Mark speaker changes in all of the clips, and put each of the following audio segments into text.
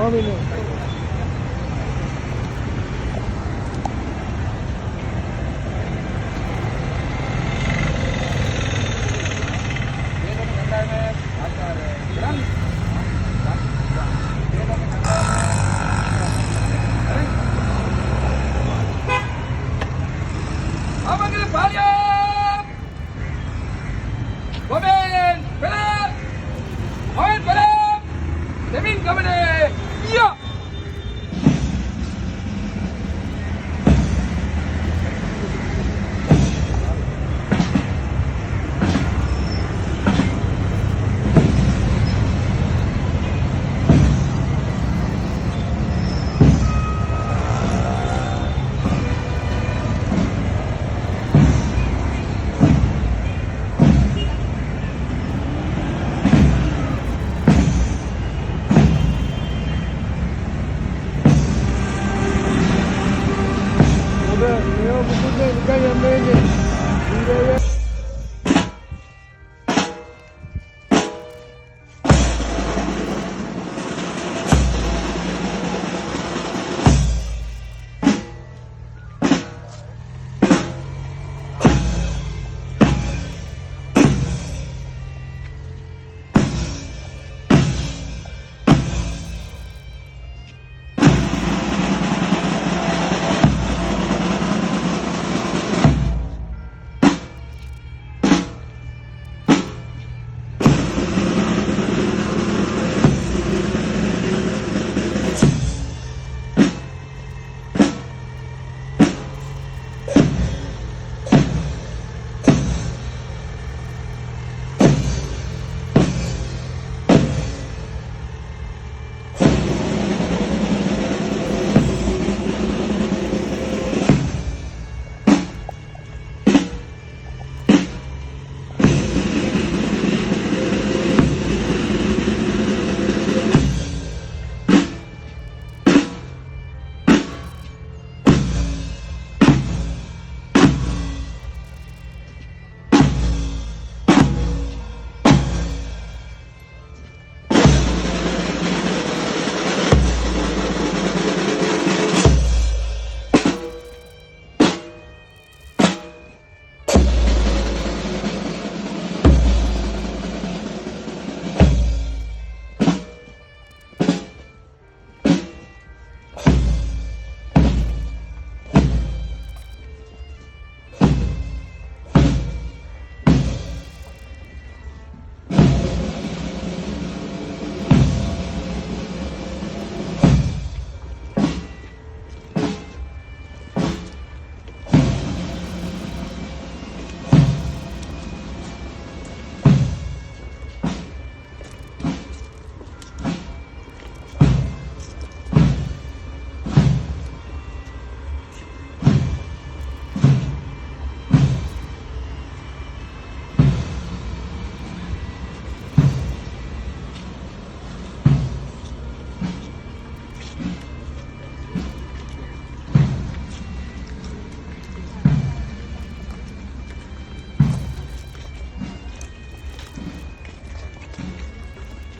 Speaker 1: ආවෙන්නේ.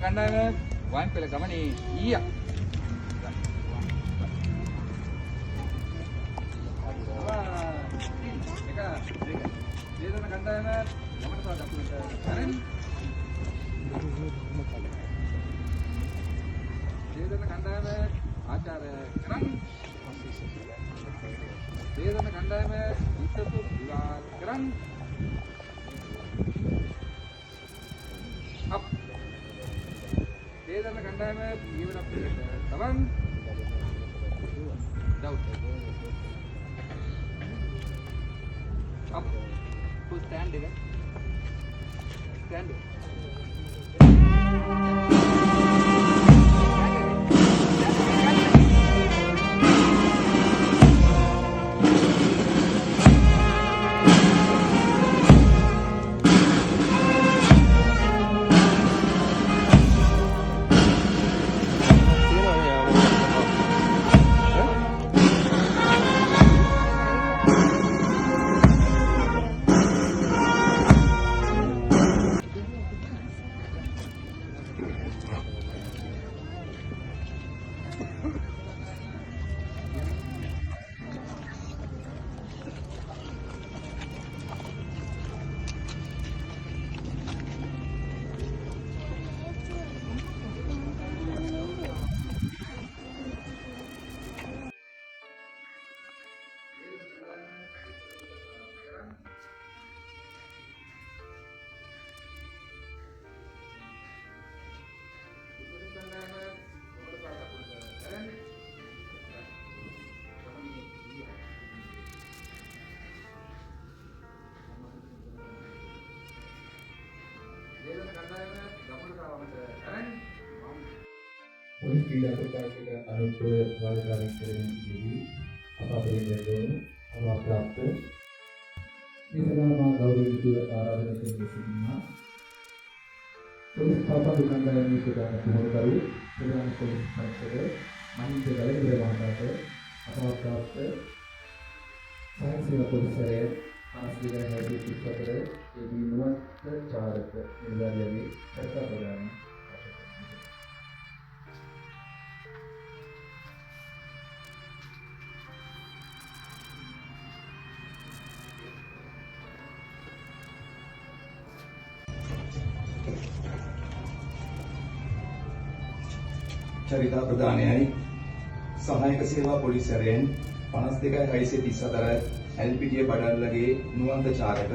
Speaker 2: කණ්ඩායම වයින් පෙළ ගමනේ ඊයා දේශන කණ්ඩායම ගමට තව දක්වන්නට කරන්නේ දේශන කණ්ඩායම ආචාර්ය කරන්නේ දේශන කණ්ඩායම ඉස්සතු විවාහ කරන්නේ දේශන කණ්ඩායම ජීවන පිළිවෙත තවන් doubt up full stand එක stand
Speaker 1: පොලිස් ක්‍රීඩා කොටසක අනුත්ව වාදකාරී කරමින් අපේ දෙවියන් අවාප්‍රාප්ත නිසලම ගෞරවයුතු ආරාධනා කරන සිටිනා පොලිස් පාපා දුකන්දායනී ප්‍රධාන කුමරුකරු ප්‍රධාන පොලිස් පරීක්ෂක මහින්ද ගලගිර මහතාට අවාප්‍රාප්ත සායසේවා පොලිසරය ආස්තිගය හැටි පිටතට ඒ නුවන්ත චාරක නිලධාරියගේ සත්‍ය ප්‍රදාන
Speaker 3: චරිතා ප්‍රදානයයි සහායක සේවා පොලිසරයෙන් 52/634 එල්පීටිය බඩල්ලගේ නුවන්ත චාරක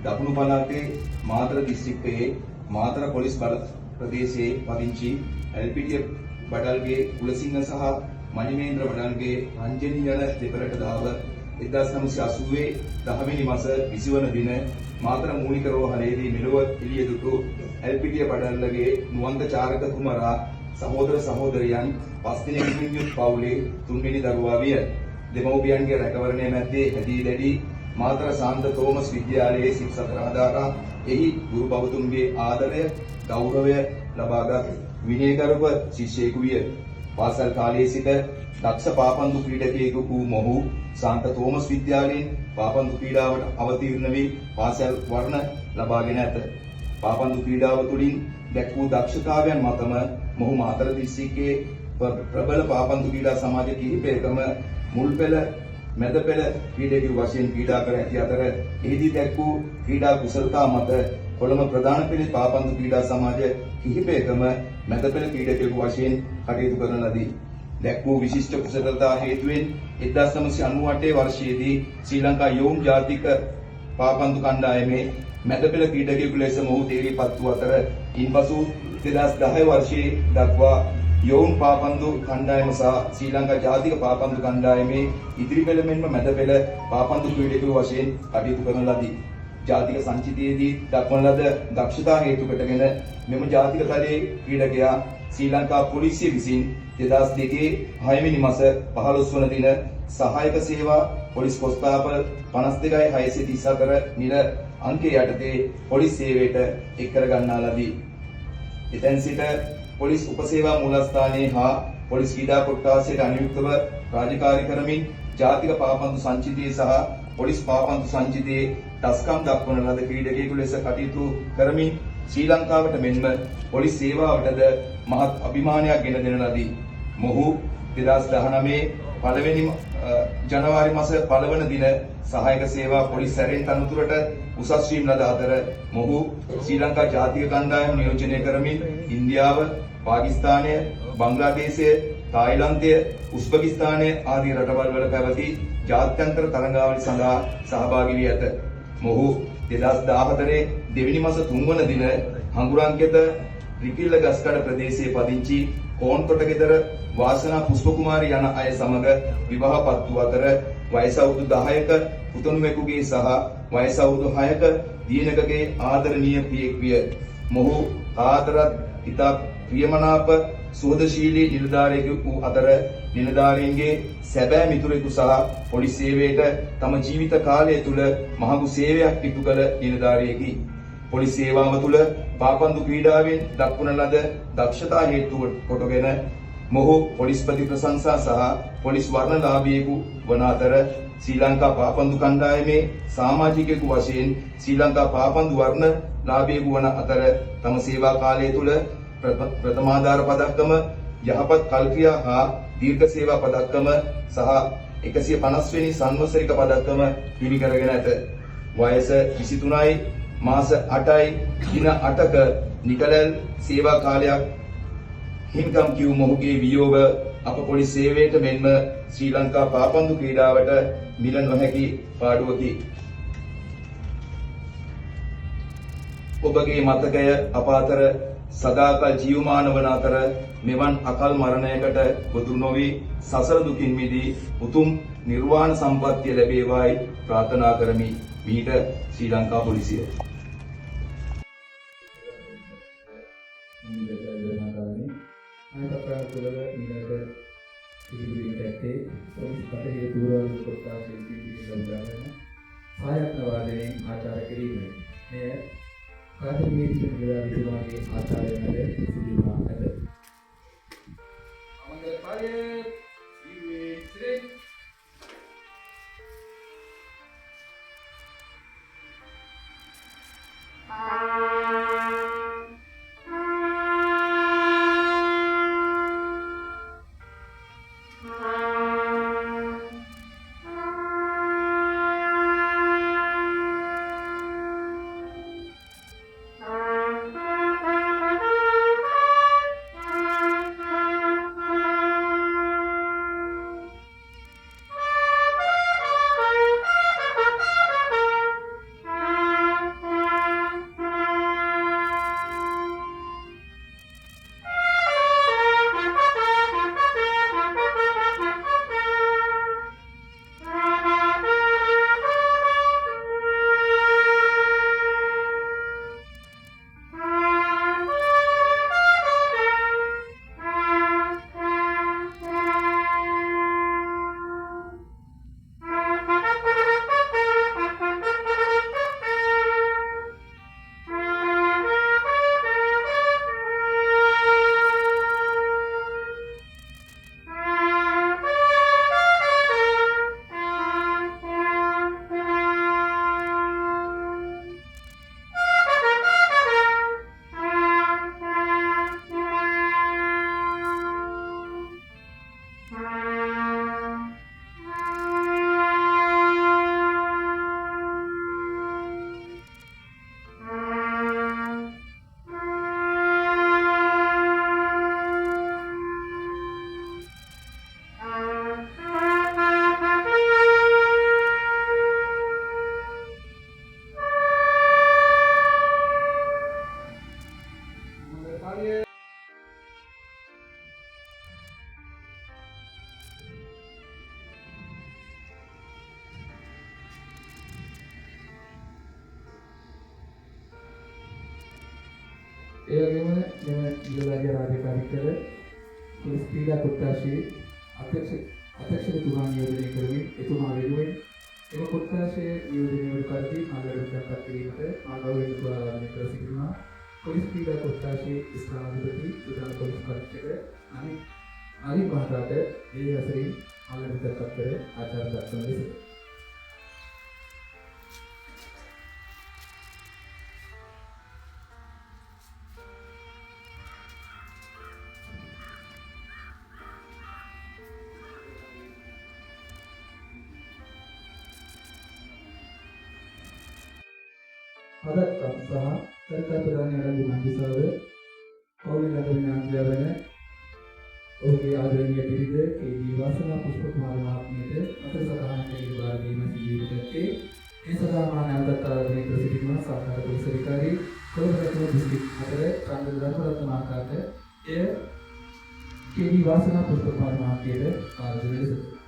Speaker 3: දකුණු පළාතේ මාතර දිස්ත්‍රික්කයේ මාතර පොලිස් බල ප්‍රදේශයේ පදිංචි එල්පීටිය බඩල්ගේ කුලසිංහ සහ මණිමේන්ද්‍ර බඩල්ගේ රංජනී යන දෙපළට දාව 1980 10 වෙනි මාස 20 වන දින මාතර මූලික රෝහලේදී මෙලොව එළිය දුටු එල්පීටිය බඩල්ලගේ නුවන්ත චාරක කුමරා සහෝදර සහෝදරියන් 5 දෙනෙකුගෙන් යුත් පවුලේ 3 වෙනි දරුවා විය. දෙමව්පියන්ගේ රැකවරණය මැද්දේ හැදී දැඩි මාතර ශාන්ත තෝමස් විද්‍යාලයේ ශික්ෂක ආධාරා එහි ගුරු බවතුන්ගේ ආදරය ගෞරවය ලබාගත් විනයගරුක ශිෂ්‍යයෙකු විය. පාසල් කාලයේ සිට දක්ෂ පාපන්දු ක්‍රීඩකයෙකු වූ මොහු ශාන්ත තෝමස් විද්‍යාලයෙන් පාපන්දු ක්‍රීඩාවට අවතීර්ණ වී පාසල් වර්ණ ලබාගෙන ඇත. පාපන්දු ක්‍රීඩාව තුළින් දැක් වූ දක්ෂතාවයන් මතම මොහු මාතර දිස්ත්‍රික්කයේ ප්‍රබල පාපන්දු ක්‍රීඩා සමාජ කිහිපයකම මුල් පෙළ මැද පෙළ ක්‍රීඩකයෙකු වශයෙන් ක්‍රීඩා කර ඇති අතර එහිදී දැක් වූ ක්‍රීඩා කුසලතා මත කොළඹ ප්‍රධාන පෙළේ පාපන්දු ක්‍රීඩා සමාජ කිහිපයකම මැද පෙළ ක්‍රීඩකයෙකු වශයෙන් කටයුතු කරන ලදී. දැක් වූ විශිෂ්ට කුසලතා හේතුවෙන් 1998 වර්ෂයේදී ශ්‍රී ලංකා යෝම් ජාතික පාපන්දු කණ්ඩායමේ මැද පෙළ ක්‍රීඩකයෙකු ලෙස මොහු තේරීපත් වූ අතර ඉන්පසු 2010 වර්ෂයේ දක්වා යෝන් පාපන්දු කණ්ඩායම සහ ශ්‍රී ලංකා ජාතික පාපන්දු කණ්ඩායමේ ඉදිරි පෙළ මෙන්ම මැද පෙළ පාපන්දු ක්‍රීඩකයෙකු වශයෙන් කටයුතු කරන ලදී. ජාතික සංචිතයේදී දක්වන ලද දක්ෂතා හේතු කොටගෙන මෙම ජාතික තලයේ ක්‍රීඩකයා ශ්‍රී ලංකා පොලිසිය විසින් 2002 6 වෙනි මාස 15 වන දින සහායක සේවා පොලිස් කොස්තාපල් 52/634 නිල අංකය යටතේ පොලිස් සේවයට එක් කර ගන්නා ලදී. එතෙන් සිට පොලිස් උපසේවා මූලස්ථානයේ හා පොලිස් ක්‍රීඩා කොට්ටාසයට අනුයුක්තව රාජකාරී කරමින් ජාතික පාපන්දු සංචිතයේ සහ පොලිස් පාපන්දු සංචිතයේ දස්කම් දක්වන ලද ක්‍රීඩකයෙකු ලෙස කටයුතු කරමින් ශ්‍රී ලංකාවට මෙන්ම පොලිස් සේවාවටද මහත් අභිමානයක් ගෙන දෙන ලදී. මොහු 2019 ජනවාරි මාස 1 වන දින සහායක සේවා පොලිස් සැරෙන් තනතුරට උසස් වීම ලද අතර මොහු ශ්‍රී ලංකා ජාතික කණ්ඩායම නියෝජනය කරමින් ඉන්දියාව, පාකිස්තානය, බංග්ලාදේශය, තායිලන්තය, උස්බෙකිස්තානය ආදී රටවල් වල පැවති ජාත්‍යන්තර තරඟාවලි සඳහා සහභාගී වී ඇත. මොහු 2014 දෙවැනි මාස 3 වන දින හංගුරංකෙත රිකිල්ල ගස්කඩ ප්‍රදේශයේ පදිංචි කෝන්තොට ගෙදර වාසනා පුෂ්පකුමාරි යන අය සමග විවාහපත් වූ අතර වයස අවුරුදු 10ක පුතණුවෙකුගේ සහ වයස අවුරුදු 6ක දියණියකගේ ආදරණීය පියෙක් විය. මොහු ආදරත් ඉතා ප්‍රියමනාප සුහදශීලී නිලධාරියෙකු වූ අතර නිලධාරීන්ගේ සැබෑ මිතුරෙකු සහ පොලිස් සේවයට තම ජීවිත කාලය තුල මහඟු සේවයක් ඉටු කළ නිලධාරියෙකි. පොලිස් සේවාව තුළ පාපන්දු ක්‍රීඩාවෙන් දක්වන ලද දක්ෂතා හේතු කොටගෙන මොහු පොලිස්පති ප්‍රශංසා සහ පොලිස් වර්ණලාභියෙකු වන අතර ශ්‍රී ලංකා පාපන්දු කණ්ඩායමේ සමාජිකයෙකු වශයෙන් ශ්‍රී ලංකා පාපන්දු වර්ණලාභියෙකු වන අතර තම සේවා කාලය තුළ ප්‍රථමාධාර පදක්කම, යහපත් කල්ක්‍රියා හා දීර්ඝ සේවා පදක්කම සහ 150 වෙනි සංවත්සරික පදක්කම හිමි කරගෙන ඇත. වයස 23යි, මාස 8යි, දින 8ක නිකලල් සේවා කාලයක් හිමිකම් කිව් මොහුගේ වියෝග අප පොලිස් සේවයට මෙන්ම ශ්‍රී ලංකා පාපන්දු ක්‍රීඩාවට මිල නොහැකි පාඩුවකි. ඔබගේ මතකය අප අතර සදාකල් ජීවමාන වන අතර මෙවන් අකල් මරණයකට ගොදුරු නොවි සසර දුකින් මිදී උතුම් නිර්වාණ සම්පත්තිය ලැබේවායි ප්‍රාර්ථනා කරමි. මීට ශ්‍රී ලංකා පොලිසිය.
Speaker 1: අනතප්‍රාණ තුළ නිරන්තර පිළිබිඹු ඇත්තේ පොලිස් කටයුතු තුරවල් කොටසෙන් පිළිබිඹු ලබන සායත්න වාදනයෙන් ආචාර කිරීමයි. මෙය කාර්යමේදී නිරාවිතුමාගේ ආචාරය මැද සිදුවනවා ඇත.
Speaker 2: අමංගල පාළිය සීවේ සිරේ
Speaker 1: ඒ වගේම මෙම නිලධාරිය රාජකාරී කර පොලිස් ක්‍රීඩා කොට්ටාශයේ අධ්‍යක්ෂකතුමා නියෝජනය කරමින් එතුමා වෙනුවෙන් එම කොට්ටාශයේ නියෝජනය වූ පරිදි ආදරයක් කිරීමට ආගෞරවයෙන් ආරාධනය කර සිටිනවා. පොලිස් ක්‍රීඩා කොට්ටාශයේ ස්ථානාධිපති ප්‍රධාන පොලිස් පරීක්ෂක අනිත් මහතාට ඒ වසරින් ආදරයක් කර ආචාර දක්වන ලෙස අදත්කම් සහ සරකාර ප්‍රධාන ආරම්භ මන්දිසාව කෞලික අධිනායකය වන ඔහුගේ ආදරණීය බිරිඳ කේ.ඩී. වාසනා පුෂ්පකුමාර මහත්මියට අතර සටහනක් ලැබී දීම සිදුවීමේ ඒ සඳහා මා නැවතත් ආරාධනය කර සිටිනවා සහකාර පොලිස් අධිකාරී කොළඹ රත්න දිස්ත්‍රික් අතර චන්ද්‍ර ධර්මරත්න මහතාට එය කේ.ඩී. වාසනා පුෂ්පකුමාර මහත්මියට ආරාධනය ලෙස